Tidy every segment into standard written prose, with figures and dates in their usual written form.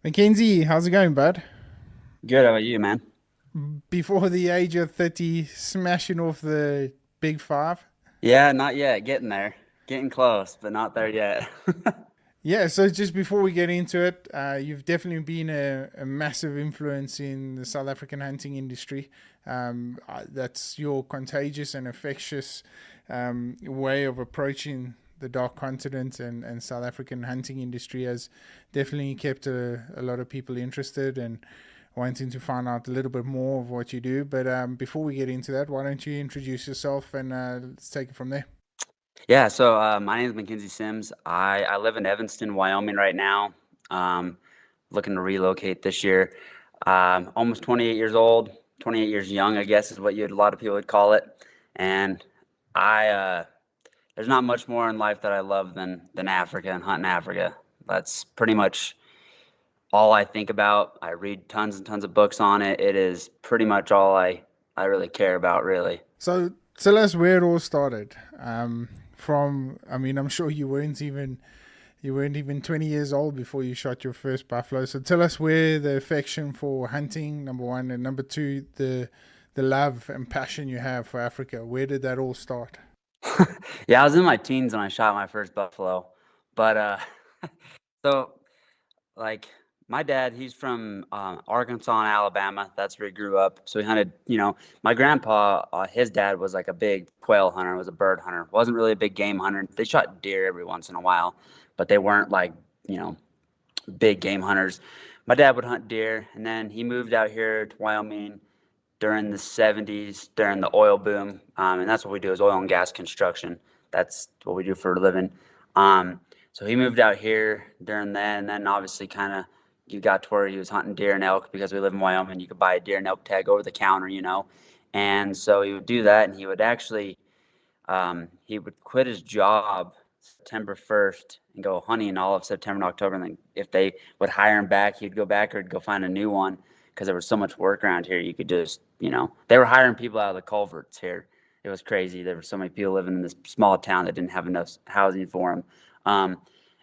McKenzie, how's it going, bud? Good. How about you, man? Before the age of 30, smashing off the big five? Yeah, not yet. Getting there. Getting close, but not there yet. Yeah, so just before we get into it, you've definitely been a massive influence in the South African hunting industry. That's your contagious and infectious way of approaching the dark continent and South African hunting industry has definitely kept a lot of people interested and wanting to find out a little bit more of what you do. But before we get into that, why don't you introduce yourself and let's take it from there. Yeah. So my name is McKenzie Sims. I live in Evanston, Wyoming right now. Um, Looking to relocate this year. Almost 28 years old. 28 years young, I guess, is what a lot of people would call it. And I there's not much more in life that I love than Africa and hunting Africa. That's pretty much all I think about. I read tons and tons of books on it. It is pretty much all I really care about, really. So tell us where it all started. I mean, I'm sure you weren't even 20 years old before you shot your first buffalo. So tell us where the affection for hunting, number one, and number two, the love and passion you have for Africa. Where did that all start? Yeah, I was in my teens when I shot my first buffalo. But so like my dad, he's from Arkansas and Alabama. That's where he grew up. So he hunted, my grandpa, his dad was like a big quail hunter, was a bird hunter. Wasn't really a big game hunter. They shot deer every once in a while, but they weren't like, you know, big game hunters. My dad would hunt deer, and then he moved out here to Wyoming during the 70s during the oil boom, and that's what we do is oil and gas construction. That's what we do for a living. Um, so he moved out here during that, and then obviously kind of you got to where he was hunting deer and elk because we live in Wyoming. You could buy a deer and elk tag over the counter. And so he would do that, and he would quit his job September 1st and go hunting all of September and October. And then if they would hire him back, he'd go back or he'd go find a new one because there was so much work around here. You could just, they were hiring people out of the culverts here. It was crazy. There were so many people living in this small town that didn't have enough housing for them.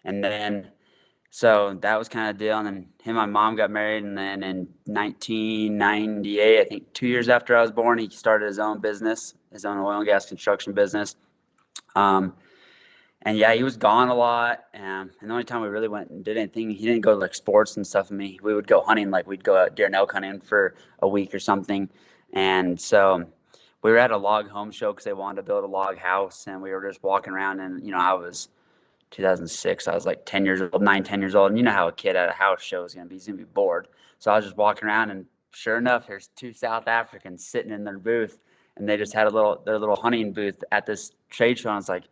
And then, so that was kind of the deal. And then him and my mom got married. And then in 1998, I think 2 years after I was born, he started his own business, his own oil and gas construction business. Um, and yeah, he was gone a lot. And the only time we really went and did anything, he didn't go to like sports and stuff with me. We would go hunting, like we'd go out deer and elk hunting for a week or something. And so we were at a log home show because they wanted to build a log house. And we were just walking around. And, I was 2006. I was like 10 years old, 9, 10 years old. And you know how a kid at a house show is going to be. He's going to be bored. So I was just walking around. And sure enough, there's two South Africans sitting in their booth. And they just had their little hunting booth at this trade show. And I was like,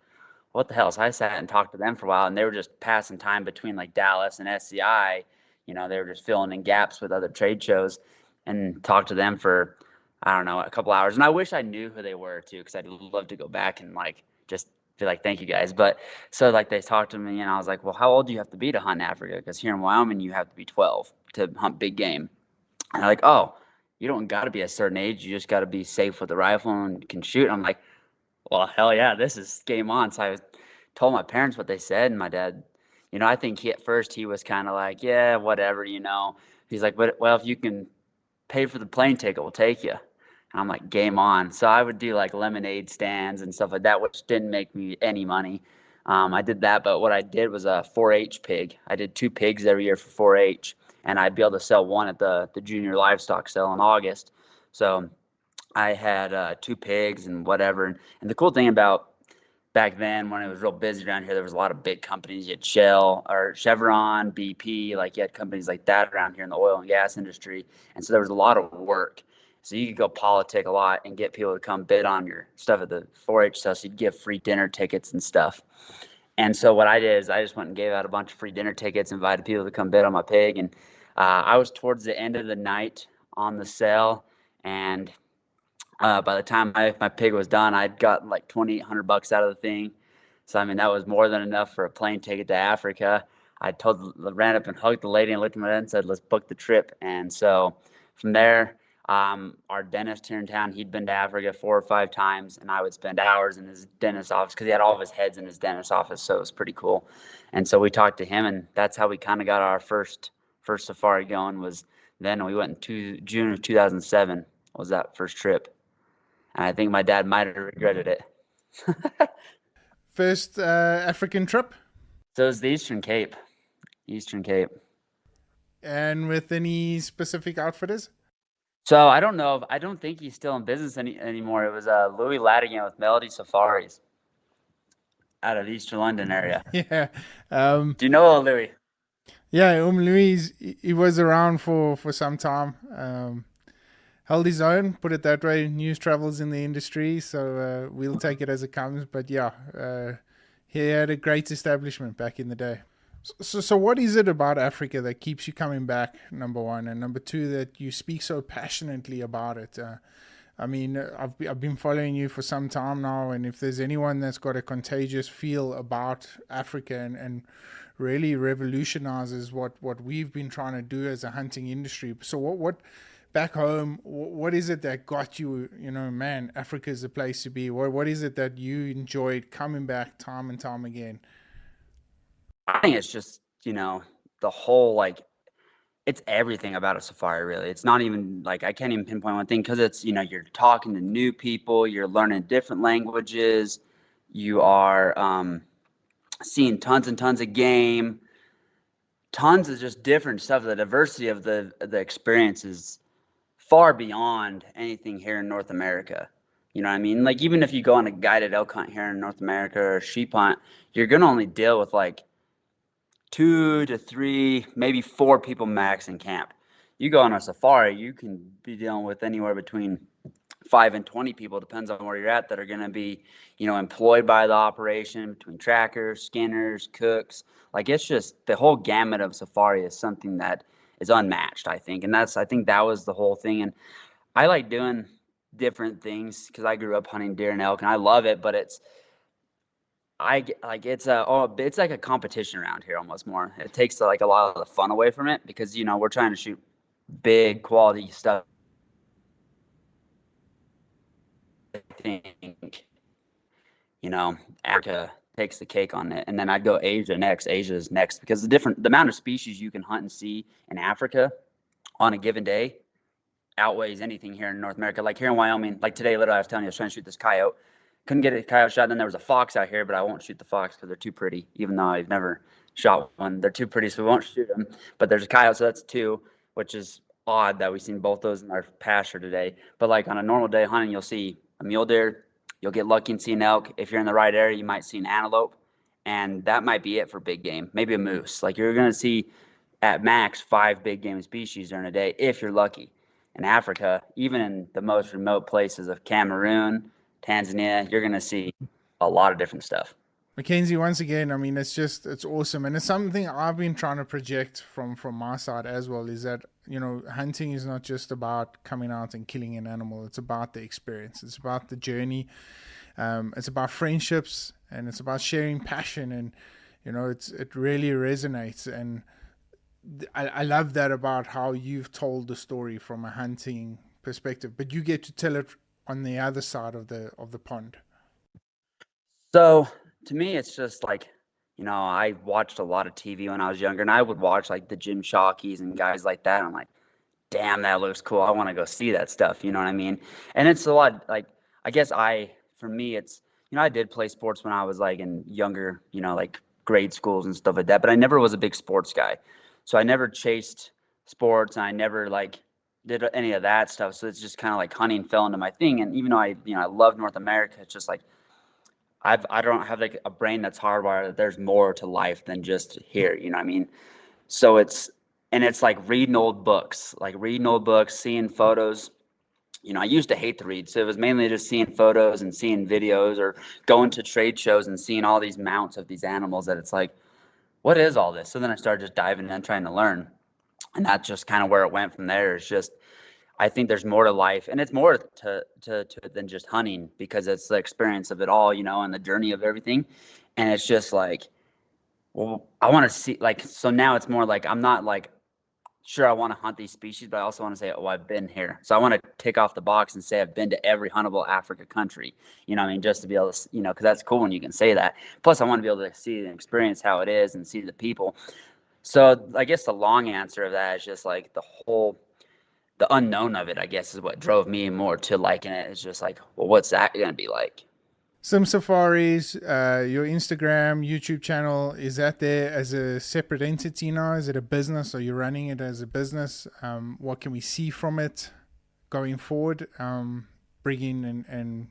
what the hell? So I sat and talked to them for a while, and they were just passing time between like Dallas and SCI. They were just filling in gaps with other trade shows, and talked to them for, I don't know, a couple hours. And I wish I knew who they were too, because I'd love to go back and like just be like, thank you guys. But so like they talked to me, and I was like, well, how old do you have to be to hunt in Africa? Because here in Wyoming, you have to be 12 to hunt big game. And they're like, oh, you don't got to be a certain age. You just got to be safe with the rifle and can shoot. I'm like, well, hell yeah, this is game on. So I told my parents what they said, and my dad, I think at first he was kind of like, yeah, whatever. He's like, but well, if you can pay for the plane ticket, we'll take you. And I'm like, game on. So I would do like lemonade stands and stuff like that, which didn't make me any money. I did that, but what I did was a 4-H pig. I did 2 pigs every year for 4-H, and I'd be able to sell one at the junior livestock sale in August. So I had 2 pigs and whatever. And the cool thing about back then, when it was real busy around here, there was a lot of big companies. You had Shell or Chevron, BP, like you had companies like that around here in the oil and gas industry. And so there was a lot of work. So you could go politic a lot and get people to come bid on your stuff at the 4-H stuff. So you'd give free dinner tickets and stuff. And so what I did is I just went and gave out a bunch of free dinner tickets, invited people to come bid on my pig. And I was towards the end of the night on the sale, and by the time my pig was done, I'd gotten like $2,800 out of the thing. So I mean, that was more than enough for a plane ticket to Africa. Ran up and hugged the lady and looked at my head and said, "Let's book the trip." And so from there, our dentist here in town, he'd been to Africa 4 or 5 times, and I would spend hours in his dentist office because he had all of his heads in his dentist office. So it was pretty cool. And so we talked to him, and that's how we kind of got our first safari going was then. We went in June of 2007 was that first trip. And I think my dad might have regretted it. First African trip, So it was the Eastern Cape. Eastern Cape. and with any specific outfitters? So I don't know. I don't think he's still in business anymore. It was Louis Ladigan with Melody Safaris out of Eastern London area. Yeah. Do you know Louis? Yeah, Louis, he was around for some time. Held his own, put it that way. News travels in the industry, so we'll take it as it comes. But yeah, he had a great establishment back in the day. So what is it about Africa that keeps you coming back, number one? And number two, that you speak so passionately about it? I mean, I've been following you for some time now, and if there's anyone that's got a contagious feel about Africa and really revolutionizes what we've been trying to do as a hunting industry. So what back home, what is it that got you, man, Africa is the place to be? What is it that you enjoyed coming back time and time again? I think it's just, the whole, like, it's everything about a safari, really. It's not even, like, I can't even pinpoint one thing because it's, you're talking to new people, you're learning different languages, you are seeing tons and tons of game, tons of just different stuff. The diversity of the experience is far beyond anything here in North America. You know what I mean? Like, even if you go on a guided elk hunt here in North America or a sheep hunt, you're going to only deal with like 2 to 3, maybe 4 people max in camp. You go on a safari, you can be dealing with anywhere between 5 and 20 people, depends on where you're at, that are going to be, employed by the operation, between trackers, skinners, cooks. Like, it's just the whole gamut of safari is something that is unmatched, I think. And I think that was the whole thing. And I like doing different things because I grew up hunting deer and elk, and I love it. But it's like a competition around here almost more. It takes like a lot of the fun away from it because we're trying to shoot big quality stuff. I think Africa takes the cake on it, and then I'd go Asia next. Asia's next because the amount of species you can hunt and see in Africa on a given day outweighs anything here in North America. Like here in Wyoming, like today, literally, I was telling you, I was trying to shoot this coyote. Couldn't get a coyote shot. Then there was a fox out here, but I won't shoot the fox because they're too pretty, even though I've never shot one. They're too pretty, so we won't shoot them. But there's a coyote, so that's 2, which is odd that we've seen both those in our pasture today. But like on a normal day hunting, you'll see a mule deer, you'll get lucky and see an elk. If you're in the right area, you might see an antelope, and that might be it for big game. Maybe a moose. Like you're going to see at max 5 big game species during a day if you're lucky. In Africa, even in the most remote places of Cameroon, Tanzania, you're going to see a lot of different stuff. McKenzie, once again, I mean, it's awesome. And it's something I've been trying to project from my side as well, is that, hunting is not just about coming out and killing an animal. It's about the experience. It's about the journey. It's about friendships, and it's about sharing passion. And, it really resonates. And I love that about how you've told the story from a hunting perspective, but you get to tell it on the other side of the pond. So to me, it's just like, I watched a lot of TV when I was younger, and I would watch like the Jim Shockeys and guys like that. I'm like, damn, that looks cool. I want to go see that stuff. You know what I mean? And it's a lot like, I guess for me, it's, I did play sports when I was like in younger, like grade schools and stuff like that, but I never was a big sports guy. So I never chased sports, and I never like did any of that stuff. So it's just kind of like hunting fell into my thing. And even though I love North America, it's just like I don't have like a brain that's hardwired that there's more to life than just here. You know what I mean? So it's like reading old books, seeing photos. I used to hate to read, so it was mainly just seeing photos and seeing videos or going to trade shows and seeing all these mounts of these animals that it's like, what is all this? So then I started just diving in, trying to learn. And that's just kind of where it went from there. It's just, I think there's more to life, and it's more to it than just hunting, because it's the experience of it all, and the journey of everything. And it's just like, well, I want to see, like, so now it's more like, I'm not like, sure, I want to hunt these species, but I also want to say, oh, I've been here. So I want to tick off the box and say I've been to every huntable Africa country, just to be able to, because that's cool when you can say that. Plus, I want to be able to see and experience how it is and see the people. So I guess the long answer of that is just like the unknown of it, I guess, is what drove me more to liking it. It's just like, well, what's that going to be like? Some safaris, your Instagram, YouTube channel, is that there as a separate entity now? Is it a business? Are you running it as a business? What can we see from it going forward? Bringing and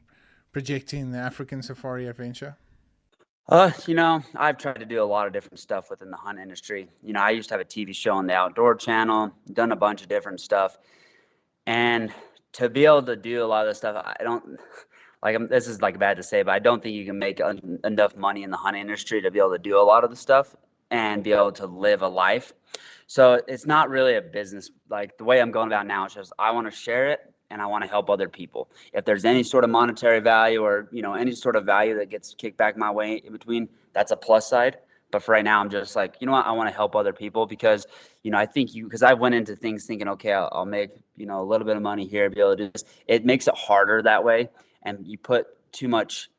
projecting the African safari adventure? I've tried to do a lot of different stuff within the hunt industry. I used to have a TV show on the Outdoor Channel, done a bunch of different stuff. And to be able to do a lot of this stuff, I don't this is like bad to say, but I don't think you can make enough money in the hunting industry to be able to do a lot of the stuff and be able to live a life. So it's not really a business. Like the way I'm going about now is just I want to share it and I want to help other people. If there's any sort of monetary value or any sort of value that gets kicked back my way in between, that's a plus side. But for right now, I'm just like, you know what? I want to help other people because, I think because I went into things thinking, okay, I'll make, a little bit of money here, be able to do this. It makes it harder that way. And you put too much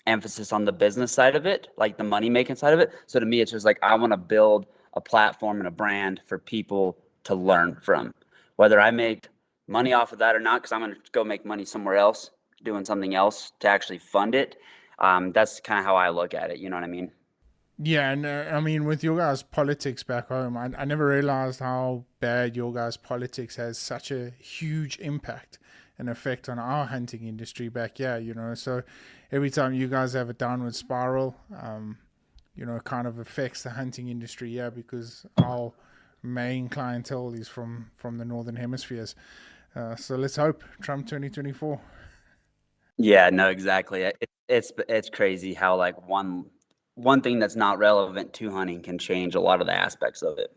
emphasis on the business side of it, like the money making side of it. So to me, it's just like, I want to build a platform and a brand for people to learn from, whether I make money off of that or not, because I'm going to go make money somewhere else, doing something else to actually fund it. That's kind of how I look at it. You know what I mean? Yeah, and I mean, with your guys' politics back home, I never realized how bad your guys' politics has such a huge impact and effect on our hunting industry back here, So every time you guys have a downward spiral, it kind of affects the hunting industry, yeah, because our main clientele is from the northern hemispheres. So let's hope Trump 2024. Yeah, no, exactly. It's crazy how like one thing that's not relevant to hunting can change a lot of the aspects of it.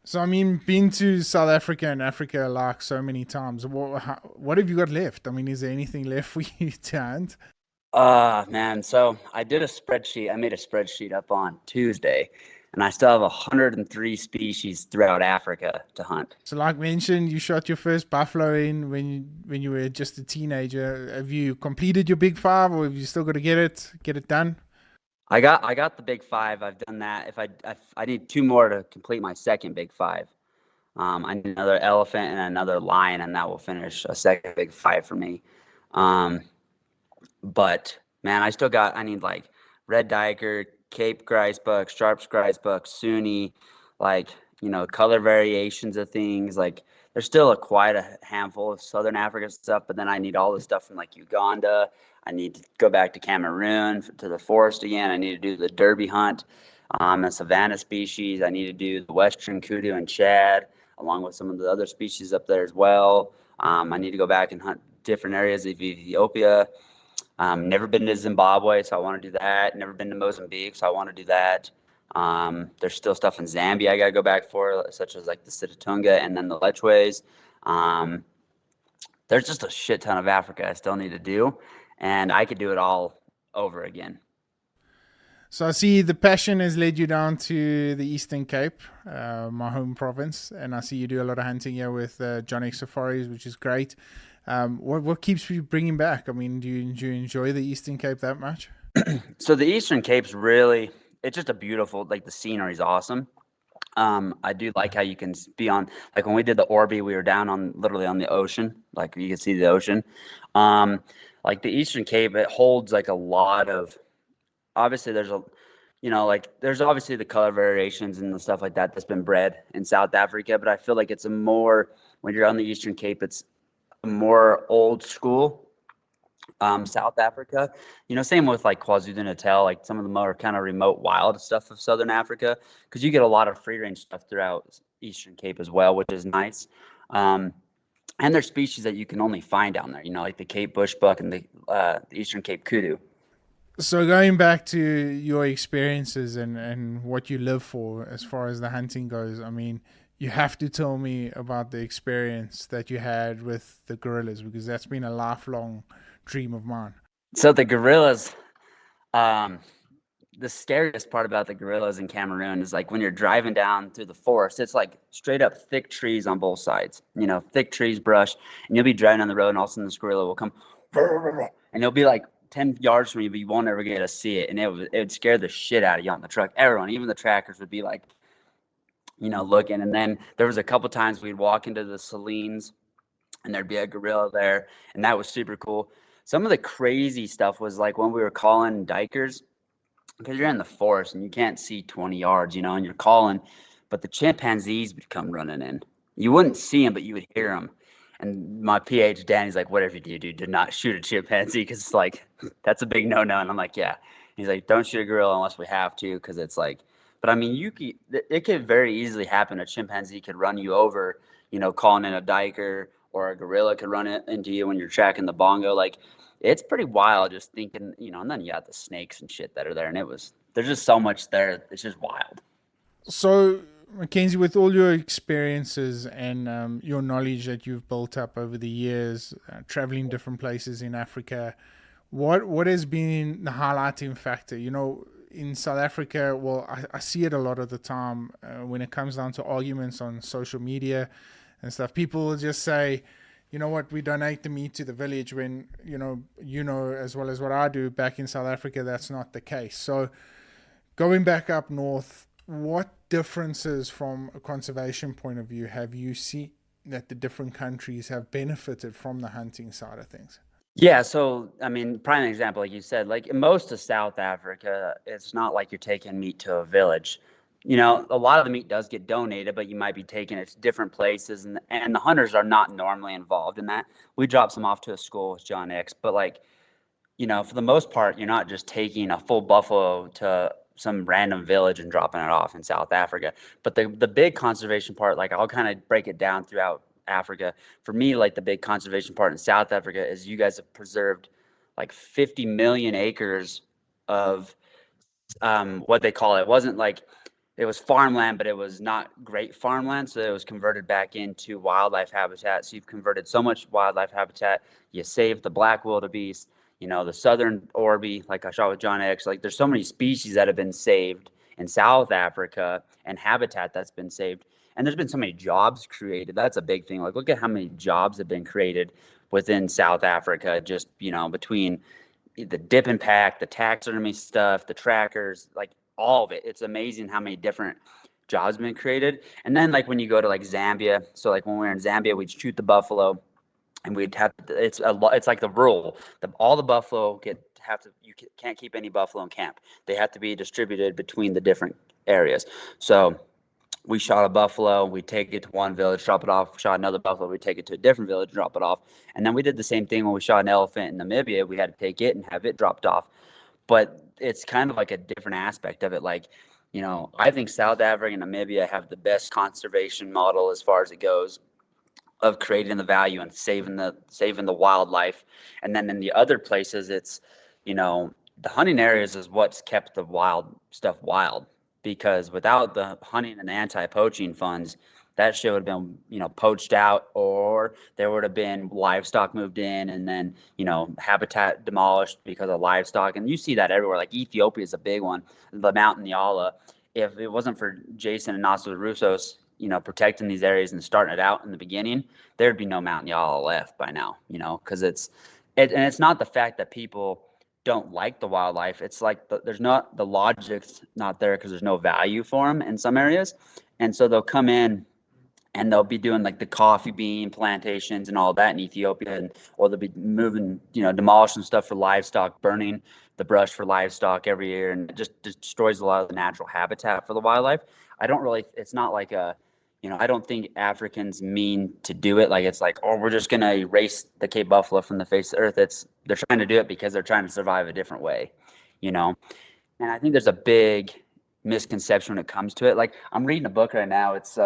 So I mean, been to South Africa and Africa like so many times. What have you got left? I mean, is there anything left for you to hunt? Man. So I did a spreadsheet. I made a spreadsheet up on Tuesday, and I still have 103 species throughout Africa to hunt. So, like mentioned, you shot your first buffalo in when you were just a teenager. Have you completed your big five, or have you still got to get it done? I got the big five. I've done that. If I need two more to complete my second big five. I need another elephant and another lion, and that will finish a second big five for me. Um, but man, I need like red diker, Cape gricebuck, Sharps gricebuck, Sunni, like, color variations of things. Like there's still quite a handful of Southern Africa stuff, but then I need all the stuff from like Uganda. I need to go back to Cameroon to the forest again. I need to do the derby hunt, a savanna species. I need to do the western kudu and Chad, along with some of the other species up there as well. I need to go back and hunt different areas of Ethiopia. Never been to Zimbabwe, so I want to do that. Never been to Mozambique, so I want to do that. There's still stuff in Zambia I got to go back for, such as like the Sitatunga and then the Lechwes. There's just a shit ton of Africa I still need to do, and I could do it all over again. So I see the passion has led you down to the Eastern Cape, my home province, and I see you do a lot of hunting here with John X Safaris, which is great. What keeps you bringing back? I mean, do you enjoy the Eastern Cape that much? So the Eastern Cape's really, it's just a beautiful, like the scenery is awesome. I do like how you can be on, like when we did the Orby, we were down on literally on the ocean, like you can see the ocean. Like the Eastern Cape, it holds like a lot of, obviously there's obviously the color variations and the stuff like that that's been bred in South Africa, but I feel like it's a more, when you're on the Eastern Cape, it's a more old school South Africa. Same with like KwaZulu-Natal, like some of the more kind of remote wild stuff of Southern Africa, because you get a lot of free range stuff throughout Eastern Cape as well, which is nice. And there's species that you can only find down there, like the Cape bushbuck and the Eastern Cape kudu. So going back to your experiences and what you live for as far as the hunting goes, I mean, you have to tell me about the experience that you had with the gorillas, because that's been a lifelong dream of mine. So the gorillas, the scariest part about the gorillas in Cameroon is like when you're driving down through the forest, it's like straight up thick trees on both sides, thick trees, brush, and you'll be driving on the road and all of a sudden this gorilla will come and it'll be like 10 yards from you, but you won't ever get to see it. And it would scare the shit out of you on the truck. Everyone, even the trackers would be like, looking. And then there was a couple times we'd walk into the Salines and there'd be a gorilla there, and that was super cool. Some of the crazy stuff was like when we were calling dikers, because you're in the forest and you can't see 20 yards, and you're calling, but the chimpanzees would come running in. You wouldn't see them, but you would hear them. And my PH Danny's like, whatever you do, dude, do not shoot a chimpanzee, because it's like, that's a big no-no. And I'm like, yeah. He's like, don't shoot a gorilla unless we have to, because it's like, but I mean, it could very easily happen. A chimpanzee could run you over, calling in a diker, or a gorilla could run it into you when you're tracking the bongo. Like, it's pretty wild just thinking, and then you got the snakes and shit that are there. And there's just so much there. It's just wild. So, McKenzie, with all your experiences and your knowledge that you've built up over the years, traveling different places in Africa, what has been the highlighting factor? In South Africa, well, I see it a lot of the time when it comes down to arguments on social media and stuff. People will just say, you know what, we donate the meat to the village, when, as well as what I do back in South Africa, that's not the case. So going back up north, what differences from a conservation point of view have you seen that the different countries have benefited from the hunting side of things? Yeah, so I mean, prime example, like you said, like in most of South Africa, it's not like you're taking meat to a village. A lot of the meat does get donated, but you might be taking it to different places, and the hunters are not normally involved in that. We drop some off to a school with John X, but like, for the most part, you're not just taking a full buffalo to some random village and dropping it off in South Africa. But the big conservation part, like I'll kind of break it down throughout Africa. For me, like the big conservation part in South Africa is you guys have preserved like 50 million acres of what they call it. It wasn't like it was farmland, but it was not great farmland. So it was converted back into wildlife habitat. So you've converted so much wildlife habitat. You saved the black wildebeest, the southern orby, like I shot with John X. Like there's so many species that have been saved in South Africa and habitat that's been saved. And there's been so many jobs created. That's a big thing. Like look at how many jobs have been created within South Africa, just, between the dip and pack, the taxidermy stuff, the trackers, like all of it. It's amazing how many different jobs have been created. And then like when you go to like Zambia, so like when we were in Zambia, we'd shoot the buffalo, and we'd have it's like the rule. All the buffalo you can't keep any buffalo in camp. They have to be distributed between the different areas. So we shot a buffalo, we take it to one village, drop it off. Shot another buffalo, we take it to a different village, drop it off. And then we did the same thing when we shot an elephant in Namibia. We had to take it and have it dropped off. But it's kind of like a different aspect of it. Like, I think South Africa and Namibia have the best conservation model as far as it goes, of creating the value and saving the wildlife. And then in the other places, it's, the hunting areas is what's kept the wild stuff wild. Because without the hunting and the anti-poaching funds, that shit would have been, poached out, or there would have been livestock moved in, and then, habitat demolished because of livestock. And you see that everywhere. Like Ethiopia is a big one, the Mountain Nyala. If it wasn't for Jason and Naso Russos, protecting these areas and starting it out in the beginning, there'd be no Mountain Nyala left by now, because and it's not the fact that people don't like the wildlife. It's like there's not the logic's not there because there's no value for them in some areas. And so they'll come in and they'll be doing like the coffee bean plantations and all that in Ethiopia, or they'll be moving, demolishing stuff for livestock, burning the brush for livestock every year, and it just destroys a lot of the natural habitat for the wildlife. It's not like I don't think Africans mean to do it. Like it's like, oh, we're just gonna erase the Cape buffalo from the face of the earth. They're trying to do it because they're trying to survive a different way, And I think there's a big misconception when it comes to it. Like I'm reading a book right now. It's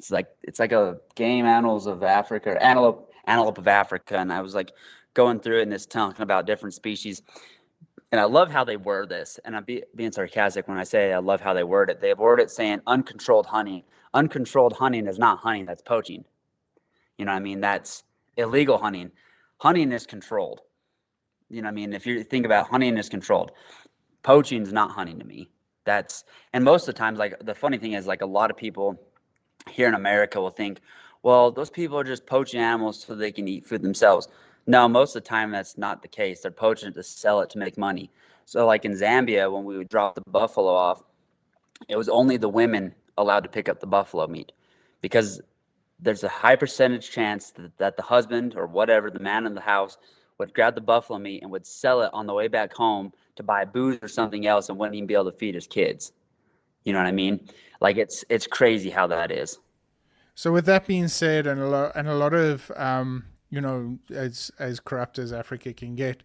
like a Game Animals of Africa, or Antelope of Africa, and I was like going through it, and it's talking about different species. And I love how they word this, and I'm being sarcastic when I say I love how they word it. They word it saying uncontrolled hunting. Uncontrolled hunting is not hunting, that's poaching. You know what I mean? That's illegal hunting. Hunting is controlled. You know what I mean? If you think about hunting is controlled, poaching is not hunting to me. And most of the times, like the funny thing is, like a lot of people here in America will think, well, those people are just poaching animals so they can eat food themselves. No, most of the time that's not the case. They're poaching it to sell it to make money. So like in Zambia, when we would drop the buffalo off, it was only the women allowed to pick up the buffalo meat, because there's a high percentage chance that the husband or whatever, the man in the house, would grab the buffalo meat and would sell it on the way back home to buy booze or something else and wouldn't even be able to feed his kids. You know what I mean? Like it's crazy how that is. So with that being said, and a lot of as corrupt as Africa can get,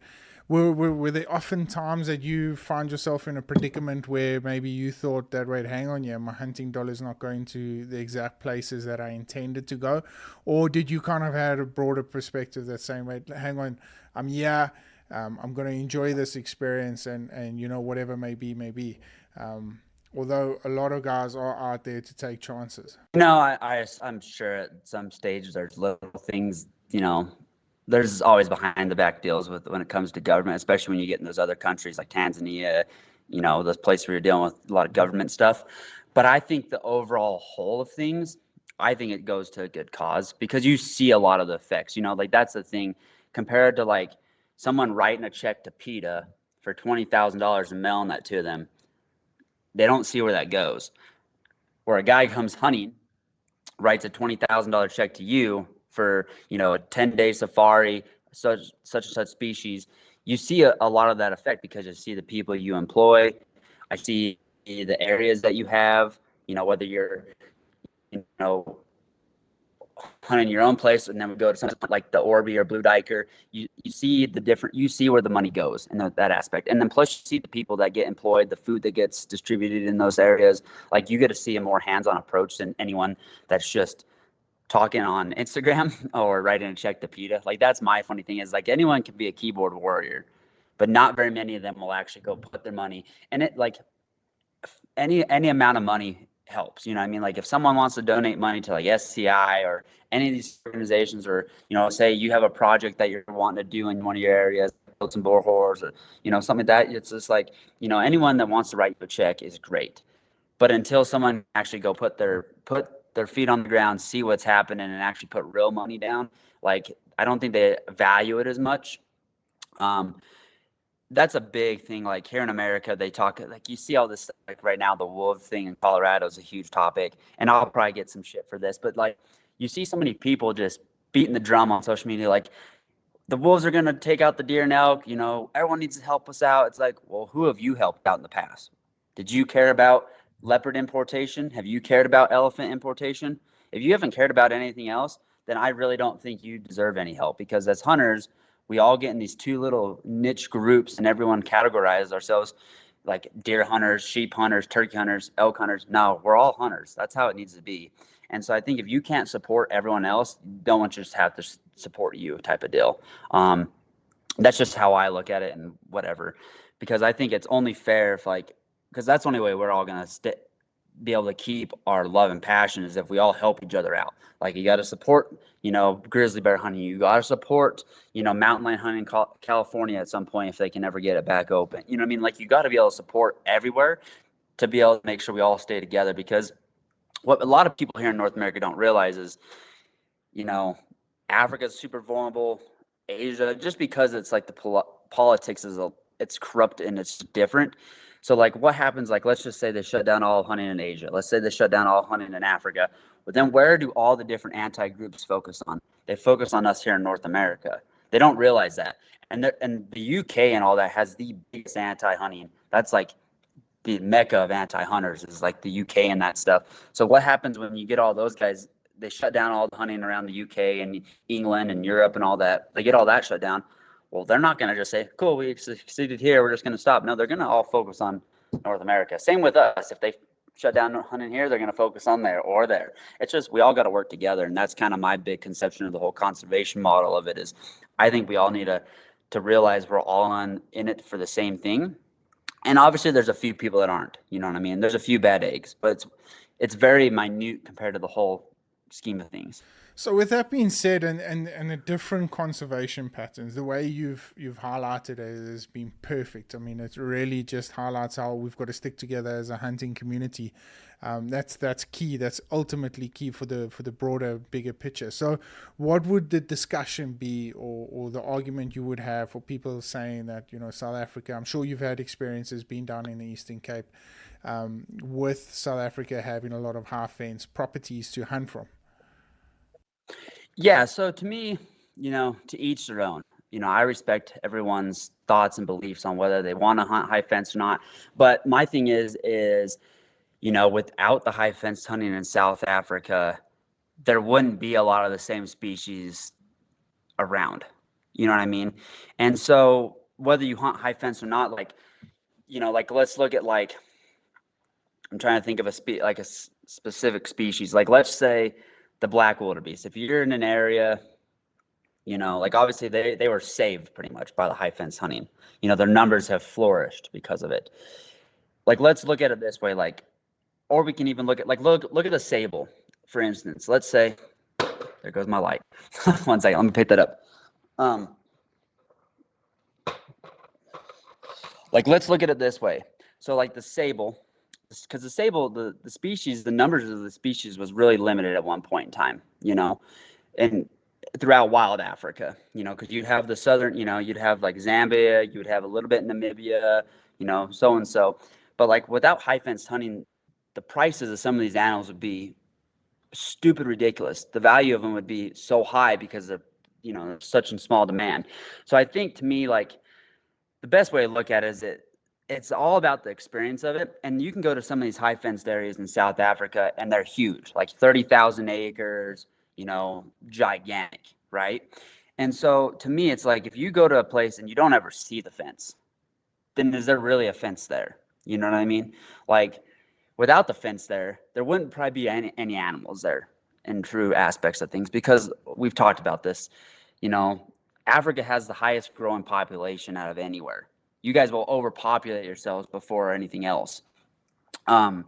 were there often times that you find yourself in a predicament where maybe you thought that, wait, hang on, yeah, my hunting dollar's not going to the exact places that I intended to go, or did you kind of had a broader perspective that saying, wait, hang on, I'm here, I'm going to enjoy this experience, and whatever may be. Although a lot of guys are out there to take chances. No, I'm sure at some stage there's little things, there's always behind the back deals with when it comes to government, especially when you get in those other countries like Tanzania, those places where you're dealing with a lot of government stuff. But I think the overall whole of things, I think it goes to a good cause, because you see a lot of the effects, like that's the thing compared to like someone writing a check to PETA for $20,000 and mailing that to them. They don't see where that goes. Where a guy comes hunting, writes a $20,000 check to you for a 10-day safari, such and such species. You see a lot of that effect because you see the people you employ. I see the areas that you have. Whether you're hunting your own place and then we go to something like the Orby or Blue Diker, you see you see where the money goes in that aspect. And then plus you see the people that get employed, the food that gets distributed in those areas. Like you get to see a more hands-on approach than anyone that's just talking on Instagram or writing a check to PETA. Like that's my funny thing is like anyone can be a keyboard warrior, but not very many of them will actually go put their money. And it like any amount of money helps. You know what I mean? Like if someone wants to donate money to like SCI or any of these organizations, or, say you have a project that you're wanting to do in one of your areas, build some boreholes or, something like that. It's just like, anyone that wants to write you a check is great. But until someone actually go put their feet on the ground, see what's happening and actually put real money down, like, I don't think they value it as much. That's a big thing. Like here in America, they talk like you see all this like right now, the wolf thing in Colorado is a huge topic, and I'll probably get some shit for this, but like you see so many people just beating the drum on social media, like the wolves are going to take out the deer and elk, everyone needs to help us out. It's like, well, who have you helped out in the past? Did you care about leopard importation? Have you cared about elephant importation? If you haven't cared about anything else, then I really don't think you deserve any help, because as hunters, we all get in these two little niche groups and everyone categorizes ourselves like deer hunters, sheep hunters, turkey hunters, elk hunters. No, we're all hunters. That's how it needs to be. And so I think if you can't support everyone else, no one should just have to support you type of deal. That's just how I look at it and whatever, because I think it's only fair if because that's the only way we're all going to be able to keep our love and passion is if we all help each other out. Like you got to support, grizzly bear hunting. You got to support, mountain lion hunting in California at some point if they can ever get it back open. You know what I mean? Like you got to be able to support everywhere to be able to make sure we all stay together, because what a lot of people here in North America don't realize is, Africa is super vulnerable. Asia, just because it's like the politics it's corrupt and it's different. So like what happens, like let's just say they shut down all hunting in Asia. Let's say they shut down all hunting in Africa. But then where do all the different anti-groups focus on? They focus on us here in North America. They don't realize that. And the UK and all that has the biggest anti-hunting. That's like the mecca of anti-hunters is like the UK and that stuff. So what happens when you get all those guys, they shut down all the hunting around the UK and England and Europe and all that. They get all that shut down. Well, they're not going to just say, cool, we succeeded here, we're just going to stop. No, they're going to all focus on North America. Same with us. If they shut down hunting here, they're going to focus on there or there. It's just we all got to work together, and that's kind of my big conception of the whole conservation model of it is I think we all need to realize we're all in it for the same thing. And obviously there's a few people that aren't, you know what I mean? There's a few bad eggs, but it's very minute compared to the whole scheme of things. So with that being said, and the different conservation patterns, the way you've highlighted it has been perfect. I mean, it really just highlights how we've got to stick together as a hunting community. That's key. That's ultimately key for the broader, bigger picture. So, what would the discussion be, or the argument you would have for people saying that South Africa? I'm sure you've had experiences being down in the Eastern Cape, with South Africa having a lot of high fence properties to hunt from. Yeah, so to me, to each their own. I respect everyone's thoughts and beliefs on whether they want to hunt high fence or not. But my thing is, without the high fence hunting in South Africa, there wouldn't be a lot of the same species around. You know what I mean? And so whether you hunt high fence or not, like let's look at I'm trying to think of a specific species. Like let's say the black wildebeest. If you're in an area, like obviously they were saved pretty much by the high fence hunting. Their numbers have flourished because of it. Like let's look at it this way, or we can even look at look at the sable, for instance. Let's say there goes my light. One second, let me pick that up. Let's look at it this way. So like the sable, because the sable, the species, the numbers of the species was really limited at one point in time, and throughout wild Africa, because you'd have the southern, you'd have like Zambia, you would have a little bit in Namibia, so and so. But like without high fence hunting, the prices of some of these animals would be stupid ridiculous. The value of them would be so high because of, such in small demand. So I think to me, like the best way to look at it is it's all about the experience of it. And you can go to some of these high fenced areas in South Africa and they're huge, like 30,000 acres, gigantic, right? And so to me, it's like if you go to a place and you don't ever see the fence, then is there really a fence there? You know what I mean? Like without the fence there wouldn't probably be any animals there in true aspects of things, because we've talked about this. Africa has the highest growing population out of anywhere. You guys will overpopulate yourselves before anything else. And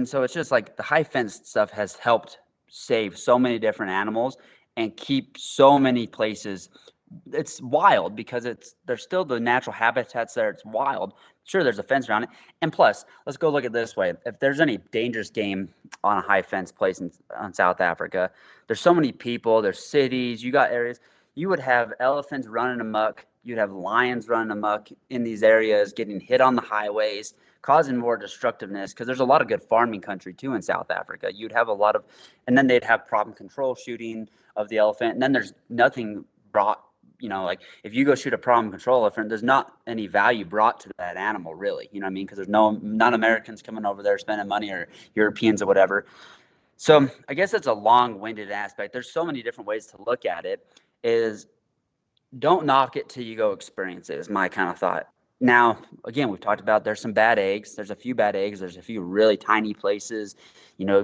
so it's just like the high fence stuff has helped save so many different animals and keep so many places. It's wild because there's still the natural habitats there. It's wild. Sure, there's a fence around it. And plus, let's go look at it this way. If there's any dangerous game on a high fence place in South Africa, there's so many people, there's cities, you got areas. You would have elephants running amok. You'd have lions running amok in these areas, getting hit on the highways, causing more destructiveness, because there's a lot of good farming country too in South Africa. You'd have a lot of, and then they'd have problem control shooting of the elephant. And then there's nothing brought, like if you go shoot a problem control elephant, there's not any value brought to that animal really, you know what I mean? Because there's not Americans coming over there spending money, or Europeans or whatever. So I guess it's a long-winded aspect. There's so many different ways to look at it. Is don't knock it till you go experience it, is my kind of thought. Now, again, we've talked about there's some bad eggs. There's a few bad eggs. There's a few really tiny places,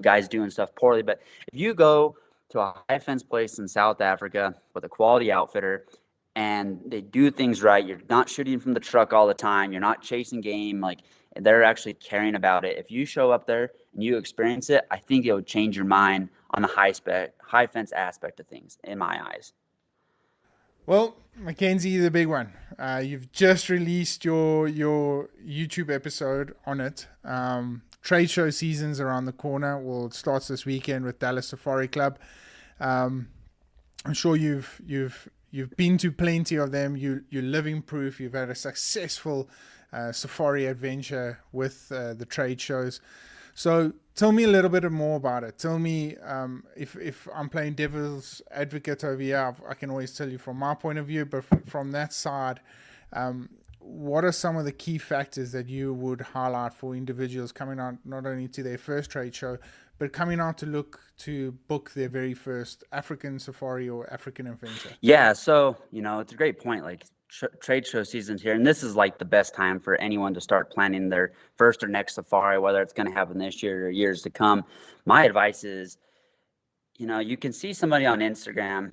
guys doing stuff poorly. But if you go to a high fence place in South Africa with a quality outfitter and they do things right, you're not shooting from the truck all the time, you're not chasing game, like they're actually caring about it. If you show up there and you experience it, I think it would change your mind on the high fence aspect of things, in my eyes. Well, McKenzie, the big one. You've just released your YouTube episode on it. Trade show season's around the corner. Well, it starts this weekend with Dallas Safari Club. I'm sure you've been to plenty of them. You're living proof. You've had a successful safari adventure with the trade shows. So tell me a little bit more about it. Tell me, if I'm playing devil's advocate over here, I can always tell you from my point of view, but from that side, what are some of the key factors that you would highlight for individuals coming out not only to their first trade show, but coming out to look to book their very first African safari or African adventure? Yeah, so, it's a great point. Like trade show season's here, and this is like the best time for anyone to start planning their first or next safari, whether it's going to happen this year or years to come. My advice is, you can see somebody on Instagram,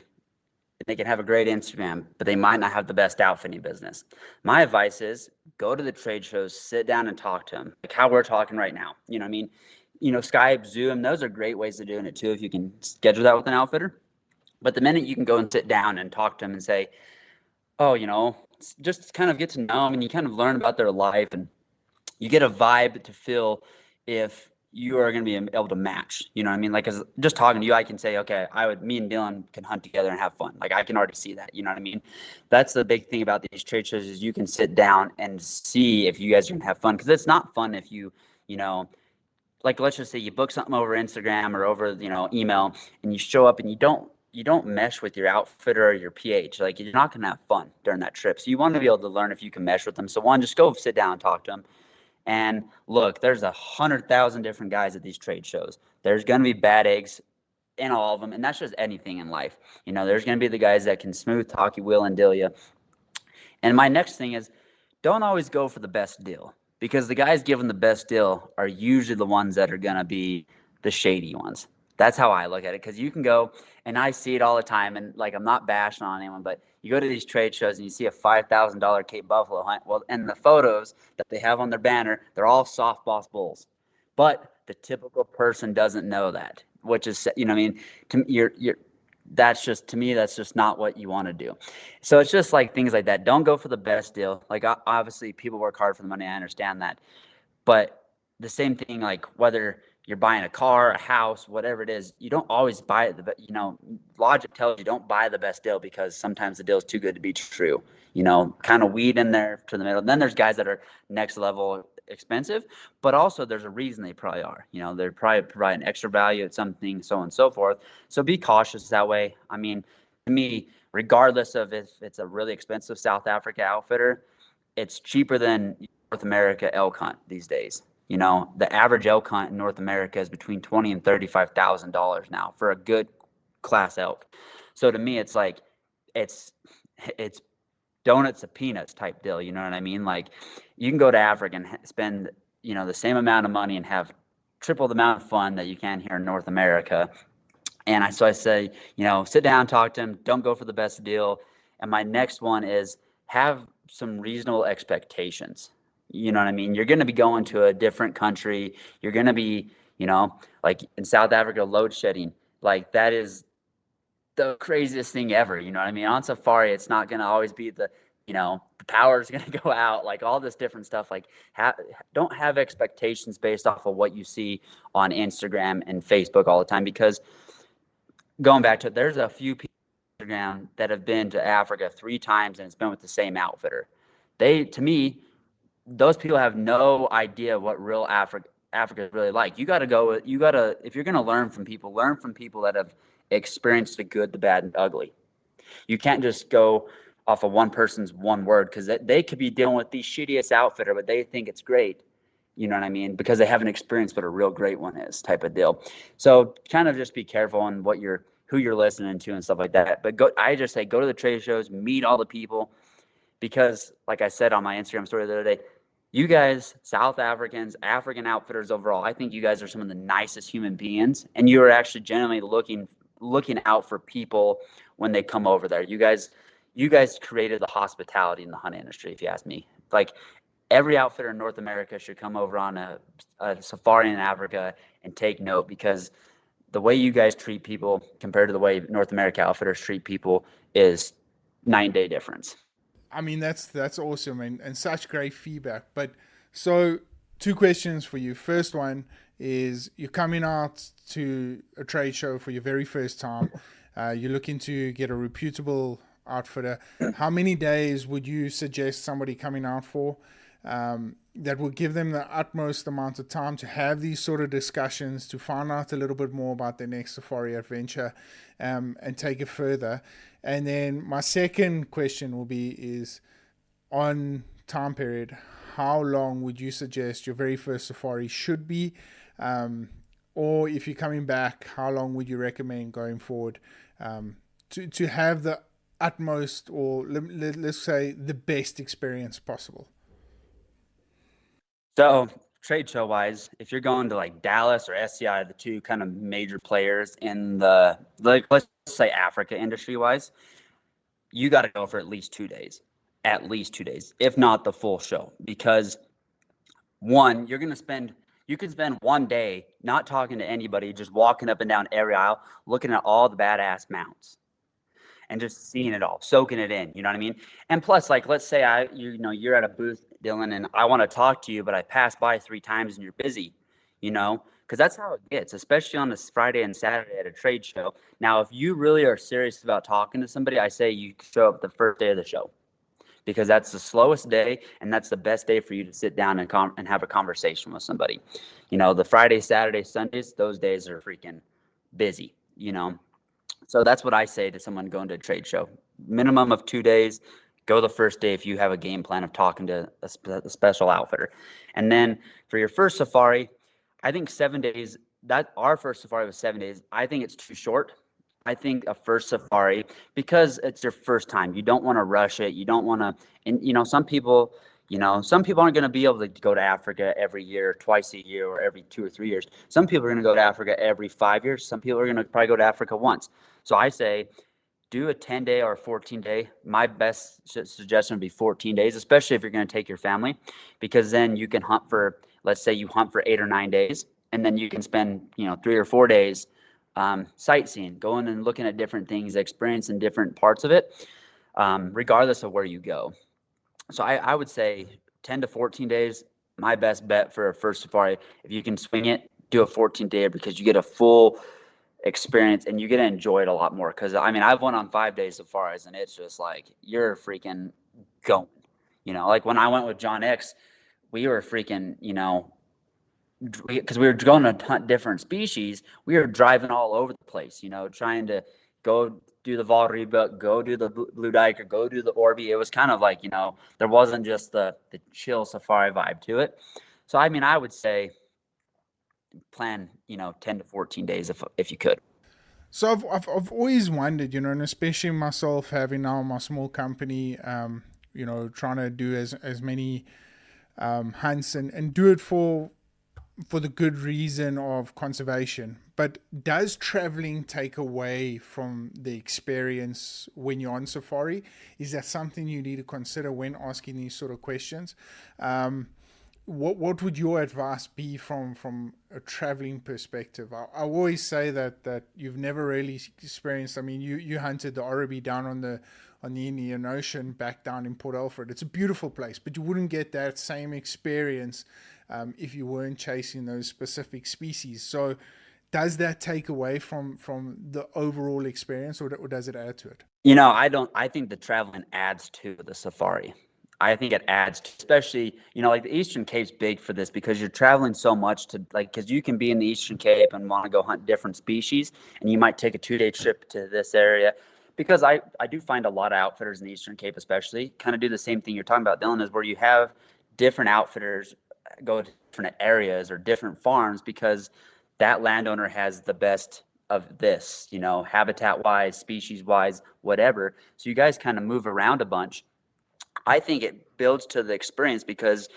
they can have a great Instagram, but they might not have the best outfitting business. My advice is go to the trade shows, sit down and talk to them, like how we're talking right now. You know what I mean? Skype, Zoom, those are great ways of doing it too, if you can schedule that with an outfitter. But the minute you can go and sit down and talk to them and say, oh, just kind of get to know them, and you kind of learn about their life, and you get a vibe to feel if you are going to be able to match. You know what I mean? Like, as just talking to you, I can say, okay, me and Dylan can hunt together and have fun. Like, I can already see that. You know what I mean? That's the big thing about these trade shows, is you can sit down and see if you guys are going to have fun. Because it's not fun if like, let's just say you book something over Instagram or over, email, and you show up and you don't mesh with your outfitter or your PH. Like, you're not going to have fun during that trip. So you want to be able to learn if you can mesh with them. So one, just go sit down and talk to them. And look, there's 100,000 different guys at these trade shows. There's going to be bad eggs in all of them, and that's just anything in life. There's going to be the guys that can smooth talk you, will and deal you. And my next thing is, don't always go for the best deal, because the guys giving the best deal are usually the ones that are going to be the shady ones. That's how I look at it, because you can go, and I see it all the time, and like, I'm not bashing on anyone, but you go to these trade shows and you see a $5,000 Cape Buffalo hunt. Well, and the photos that they have on their banner, they're all softball bulls. But the typical person doesn't know that, which is, I mean, that's just not what you want to do. So it's just like things like that. Don't go for the best deal. Like, obviously people work hard for the money. I understand that. But the same thing, like, whether you're buying a car, a house, whatever it is, you don't always buy it. Logic tells you don't buy the best deal, because sometimes the deal is too good to be true. Kind of weed in there to the middle. And then there's guys that are next level expensive, but also there's a reason they probably are. They're probably providing extra value at something, so on and so forth. So be cautious that way. I mean, to me, regardless of if it's a really expensive South Africa outfitter, it's cheaper than North America elk hunt these days. The average elk hunt in North America is between $20,000 and $35,000 now for a good class elk. So to me, it's like, it's donuts and peanuts type deal. You know what I mean? Like, you can go to Africa and spend, the same amount of money and have triple the amount of fun that you can here in North America. And I say, sit down, talk to them. Don't go for the best deal. And my next one is, have some reasonable expectations. You know what I mean? You're going to be going to a different country. You're going to be, like in South Africa, load shedding. Like, that is the craziest thing ever. You know what I mean? On safari, it's not going to always be the power is going to go out, like all this different stuff. Like, don't have expectations based off of what you see on Instagram and Facebook all the time, because going back to it, there's a few people on Instagram that have been to Africa 3 times and it's been with the same outfitter. To me, those people have no idea what real Africa is really like. If you're going to learn from people that have experienced the good, the bad, and ugly. You can't just go off of one person's one word, because they could be dealing with the shittiest outfitter, but they think it's great. You know what I mean? Because they haven't experienced what a real great one is, type of deal. So kind of just be careful on who you're listening to and stuff like that. But I just say, go to the trade shows, meet all the people. Because, like I said on my Instagram story the other day, you guys, South Africans, African outfitters overall, I think you guys are some of the nicest human beings, and you are actually genuinely looking out for people when they come over there. You guys created the hospitality in the hunt industry, if you ask me. Like, every outfitter in North America should come over on a safari in Africa and take note, because the way you guys treat people compared to the way North America outfitters treat people is 9-day difference. I mean, that's awesome, and such great feedback. But so, 2 questions for you. First one is, you're coming out to a trade show for your very first time. You're looking to get a reputable outfitter. How many days would you suggest somebody coming out for that will give them the utmost amount of time to have these sort of discussions, to find out a little bit more about their next safari adventure, and take it further? And then my second question is on time period. How long would you suggest your very first safari should be? Or if you're coming back, how long would you recommend going forward to have the utmost, or let's say the best experience possible? So trade show wise, if you're going to like Dallas or SCI, the 2 kind of major players in the, like, let's say Africa industry wise, you got to go for at least 2 days, if not the full show. Because one, you can spend 1 day not talking to anybody, just walking up and down every aisle, looking at all the badass mounts. and just seeing it all, soaking it in. You know what I mean? And plus, like, let's say you're at a booth, Dylan, and I want to talk to you, but I pass by 3 times and you're busy, because that's how it gets, especially on this Friday and Saturday at a trade show. Now, if you really are serious about talking to somebody, I say you show up the first day of the show, because that's the slowest day and that's the best day for you to sit down and have a conversation with somebody. The Friday, Saturday, Sundays, those days are freaking busy. So that's what I say to someone going to a trade show. Minimum of 2 days. Go the first day if you have a game plan of talking to a special outfitter. And then for your first safari, I think 7 days. That our first safari was 7 days. I think it's too short. I think a first safari, because it's your first time, you don't want to rush it. You don't want to, and some people aren't going to be able to go to Africa every year, twice a year, or every 2 or 3 years. Some people are going to go to Africa every 5 years. Some people are going to probably go to Africa once. So I say, do a 10-day or a 14-day. My best suggestion would be 14 days, especially if you're going to take your family, because then you can hunt for, let's say you hunt for 8 or 9 days, and then you can spend, 3 or 4 days sightseeing, going and looking at different things, experiencing different parts of it, regardless of where you go. So I would say 10 to 14 days, my best bet for a first safari. If you can swing it, do a 14-day, because you get a full experience and you get to enjoy it a lot more. Because I've went on 5-day safaris and it's just like you're freaking going. Like when I went with John X, we were freaking, because we were going to hunt different species. We were driving all over the place, trying to go do the Valriba, go do the Blue Dyke, or go do the Orby. It was kind of like, there wasn't just the chill safari vibe to it. So, I would say plan, 10 to 14 days if you could. So I've always wondered, and especially myself having now my small company, trying to do as many hunts and do it for the good reason of conservation. But does traveling take away from the experience when you're on safari? Is that something you need to consider when asking these sort of questions? What would your advice be from a traveling perspective? I always say that you've never really experienced. You hunted the Oribi down on the Indian Ocean, back down in Port Alfred. It's a beautiful place, but you wouldn't get that same experience if you weren't chasing those specific species. So does that take away from the overall experience, or does it add to it? I think the traveling adds to the safari. I think it adds to, especially, like the Eastern Cape's big for this, because you're traveling so much because you can be in the Eastern Cape and want to go hunt different species, and you might take a 2-day trip to this area. Because I do find a lot of outfitters in the Eastern Cape, especially, kind of do the same thing you're talking about, Dylan, is where you have different outfitters go to different areas or different farms, because that landowner has the best of this, habitat wise, species wise, whatever. So you guys kind of move around a bunch. I think it builds to the experience, because,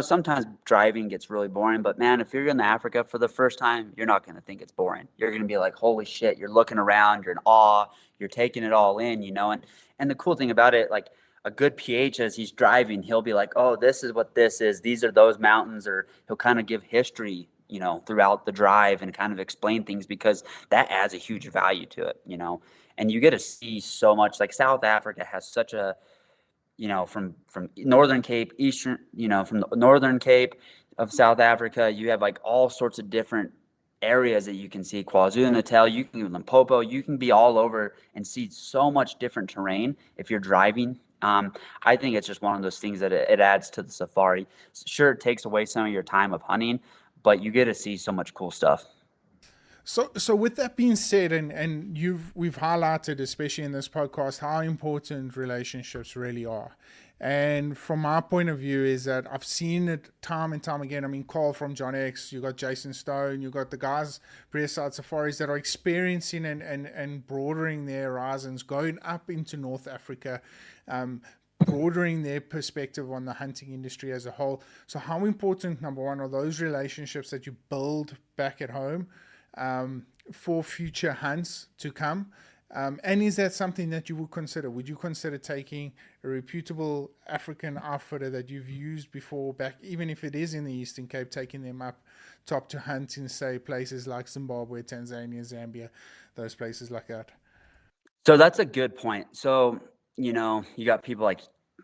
sometimes driving gets really boring, but man, if you're in Africa for the first time, you're not going to think it's boring. You're going to be like, holy shit, you're looking around, you're in awe, you're taking it all in, and the cool thing about it, like a good PH, as he's driving, he'll be like, oh, this is what this is. These are those mountains, or he'll kind of give history, throughout the drive and kind of explain things, because that adds a huge value to it, and you get to see so much. Like South Africa has such a, from Northern Cape, Eastern, from the Northern Cape of South Africa, you have like all sorts of different areas that you can see. KwaZulu-Natal, you can Limpopo, you can be all over and see so much different terrain if you're driving. I think it's just one of those things that it adds to the safari. Sure, it takes away some of your time of hunting, but you get to see so much cool stuff. So with that being said, and we've highlighted, especially in this podcast, how important relationships really are. And from my point of view is that I've seen it time and time again. Carl from John X, you got Jason Stone, you got the guys, Breaside Safaris, that are experiencing and broadening their horizons, going up into North Africa, broadening their perspective on the hunting industry as a whole. So how important, number one, are those relationships that you build back at home for future hunts to come? And is that something that you would consider? Would you consider taking a reputable African outfitter that you've used before back, even if it is in the Eastern Cape, taking them up top to hunt in, say, places like Zimbabwe, Tanzania, Zambia, those places like that? So that's a good point. So, you know, you got people like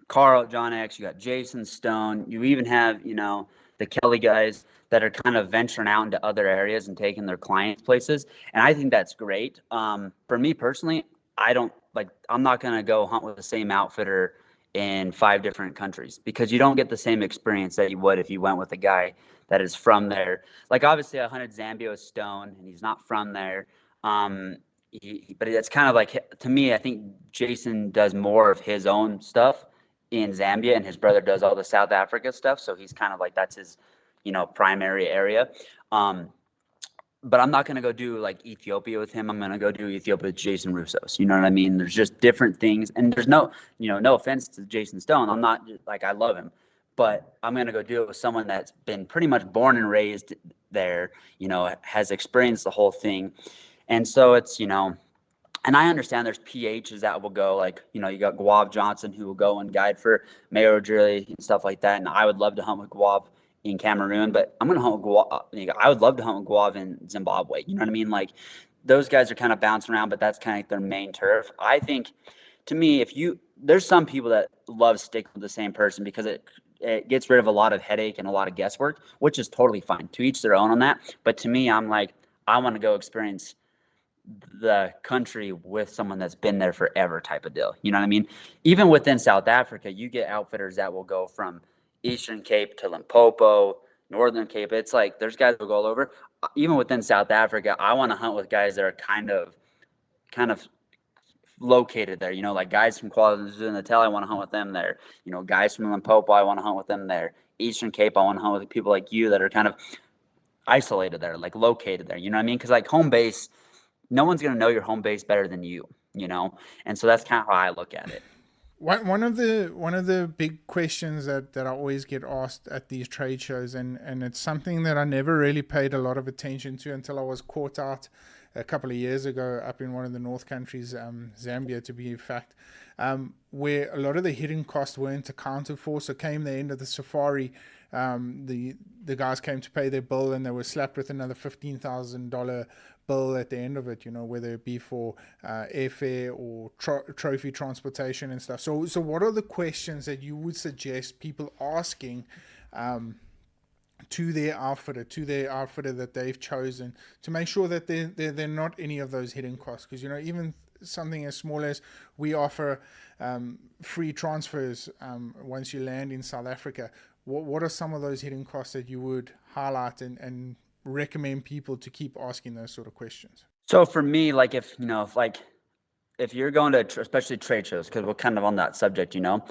Carl, John X, you got Jason Stone, you even have, you know, the Kelly guys that are kind of venturing out into other areas and taking their clients places. And I think that's great. For me personally, I don't like, I'm not going to go hunt with the same outfitter in 5 different countries because you don't get the same experience that you would if you went with a guy that is from there. Like, obviously, I hunted Zambia with Stone, and he's not from there. Um, but it's kind of like, to me, I think Jason does more of his own stuff in Zambia, and his brother does all the South Africa stuff. So he's kind of like, that's his, you know, primary area. Um, but I'm not going to go do like Ethiopia with him. I'm going to go do Ethiopia with Jason Russos. You know what I mean? There's just different things. And there's no, you know, no offense to Jason Stone. I'm not like, I love him, but I'm going to go do it with someone that's been pretty much born and raised there, you know, has experienced the whole thing. And so it's, you know, and I understand there's PHs that will go, like, you know, you got Guav Johnson who will go and guide for Mayo Drilly and stuff like that. And I would love to hunt with Guav in Cameroon, but I'm going to hunt with Guav. I would love to hunt with Guav in Zimbabwe. You know what I mean? Like, those guys are kind of bouncing around, but that's kind of like their main turf. I think, to me, there's some people that love sticking with the same person because it gets rid of a lot of headache and a lot of guesswork, which is totally fine. To each their own on that. But to me, I'm like, I want to go experience the country with someone that's been there forever type of deal. You know what I mean? Even within South Africa, you get outfitters that will go from Eastern Cape to Limpopo, Northern Cape. It's like there's guys who go all over. Even within South Africa, I want to hunt with guys that are kind of located there. You know, like guys from KwaZulu-Natal, I want to hunt with them there. You know, guys from Limpopo, I want to hunt with them there. Eastern Cape, I want to hunt with people like you that are kind of isolated there, like located there. You know what I mean? Because like home base, no one's going to know your home base better than you, you know? And so that's kind of how I look at it. One of the big questions that I always get asked at these trade shows, and it's something that I never really paid a lot of attention to until I was caught out a couple of years ago up in one of the North countries, Zambia to be exact, where a lot of the hidden costs weren't accounted for. So came the end of the safari, the guys came to pay their bill, and they were slapped with another $15,000 bill at the end of it. You know, whether it be for airfare or trophy transportation and stuff. So what are the questions that you would suggest people asking? To their outfitter that they've chosen, to make sure that they're not any of those hidden costs. Because, you know, even something as small as we offer free transfers once you land in South Africa. What are some of those hidden costs that you would highlight and recommend people to keep asking those sort of questions? So for me, like, if, you know, if you're going to, especially trade shows, because we're kind of on that subject, you know,